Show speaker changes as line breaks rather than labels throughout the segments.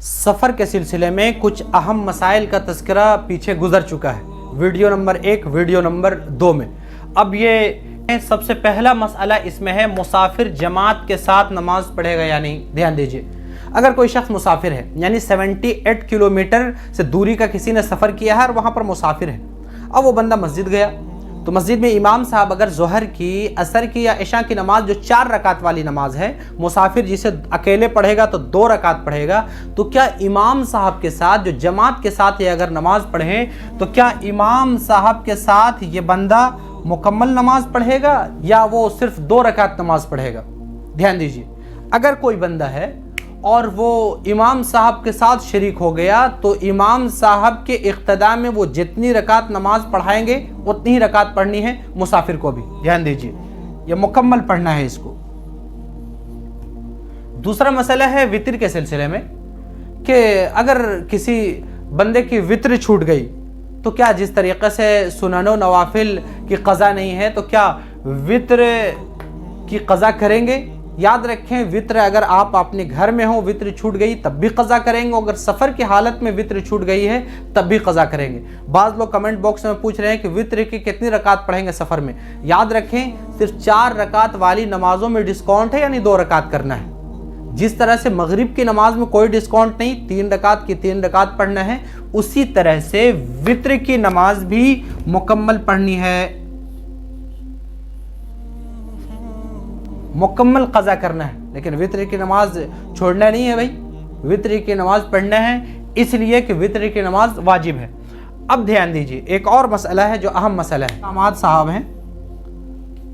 सफ़र के सिलसिले में कुछ अहम मसाइल का तज़किरा पीछे गुजर चुका है, वीडियो नंबर 1, वीडियो नंबर 2 में। अब ये सबसे पहला मसला इसमें है, मुसाफिर जमात के साथ नमाज पढ़ेगा या नहीं। ध्यान दीजिए, अगर कोई शख्स मुसाफिर है, यानी 78 किलोमीटर से दूरी का किसी ने सफ़र किया है और वहाँ पर मुसाफिर है, अब वो बंदा मस्जिद गया तो मस्जिद में इमाम साहब अगर ज़ोहर की, असर की या इशा की नमाज जो 4 रकात वाली नमाज है, मुसाफिर जिसे अकेले पढ़ेगा तो 2 रकात पढ़ेगा, तो क्या इमाम साहब के साथ जो जमात के साथ ये अगर नमाज पढ़े तो क्या इमाम साहब के साथ ये बंदा मुकम्मल नमाज पढ़ेगा या वो सिर्फ 2 रकात नमाज पढ़ेगा। ध्यान दीजिए, अगर कोई बंदा है और वो इमाम साहब के साथ शरीक हो गया तो इमाम साहब के इक़्तिदा में वो जितनी रकात नमाज पढ़ाएंगे उतनी ही रकात पढ़नी है मुसाफिर को भी। ध्यान दीजिए, ये मुकम्मल पढ़ना है इसको। दूसरा मसला है वितर के सिलसिले में कि अगर किसी बंदे की वितर छूट गई तो क्या जिस तरीक़े से सुननो नवाफिल की क़ज़ा नहीं है तो क्या वितर की क़ज़ा करेंगे। याद रखें, वित्र अगर आप अपने घर में हो, वित्र छूट गई तब भी क़ज़ा करेंगे, अगर सफ़र की हालत में वित्र छूट गई है तब भी क़ज़ा करेंगे। बाज़ लोग कमेंट बॉक्स में पूछ रहे हैं कि वित्र की कितनी रकात पढ़ेंगे सफ़र में। याद रखें, सिर्फ 4 रकात वाली नमाज़ों में डिस्काउंट है, यानी 2 रकात करना है। जिस तरह से मगरिब की नमाज में कोई डिस्काउंट नहीं, 3 रकात की 3 रकात पढ़ना है, उसी तरह से वित्र की नमाज भी मुकम्मल पढ़नी है, मुकम्मल क़ज़ा करना है। लेकिन वितर की नमाज छोड़ना नहीं है भाई, वितर की नमाज पढ़ना है, इसलिए कि वितर की नमाज वाजिब है। अब ध्यान दीजिए, एक और मसला है जो अहम मसला है। दामाद साहब हैं,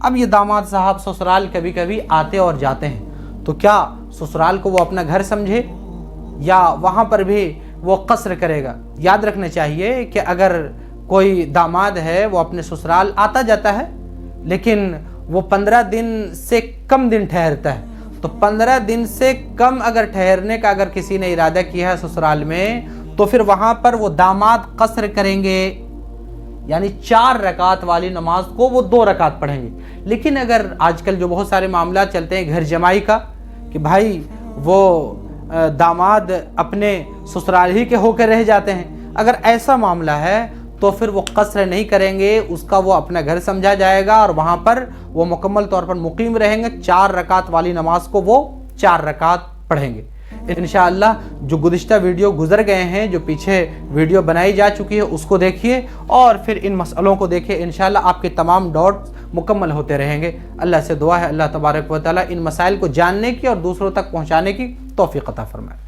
अब ये दामाद साहब ससुराल कभी कभी आते और जाते हैं, तो क्या ससुराल को वो अपना घर समझे या वहाँ पर भी वो क़स्र करेगा। याद रखना चाहिए कि अगर कोई दामाद है वो अपने ससुराल आता जाता है लेकिन वो 15 दिन से कम दिन ठहरता है, तो 15 दिन से कम अगर ठहरने का अगर किसी ने इरादा किया है ससुराल में तो फिर वहाँ पर वो दामाद क़स्र करेंगे, यानी 4 रकात वाली नमाज को वो 2 रकात पढ़ेंगे। लेकिन अगर आजकल जो बहुत सारे मामला चलते हैं घर जमाई का कि भाई वो दामाद अपने ससुराल ही के होकर रह जाते हैं, अगर ऐसा मामला है तो फिर वो क़स्र नहीं करेंगे, उसका वो अपना घर समझा जाएगा और वहाँ पर वो मुकम्मल तौर पर मुकीम रहेंगे। 4 रकात वाली नमाज को वो 4 रकात पढ़ेंगे इंशाअल्लाह। जो गुज़िश्ता वीडियो गुजर गए हैं, जो पीछे वीडियो बनाई जा चुकी है, उसको देखिए और फिर इन मसलों को देखिए, इंशाअल्लाह आपके तमाम डाउट्स मुकम्मल होते रहेंगे। अल्लाह से दुआ है अल्लाह तबारक व तआला इन मसाइल को जानने की और दूसरों तक पहुँचाने की तौफ़ीक़ अता फ़रमाए।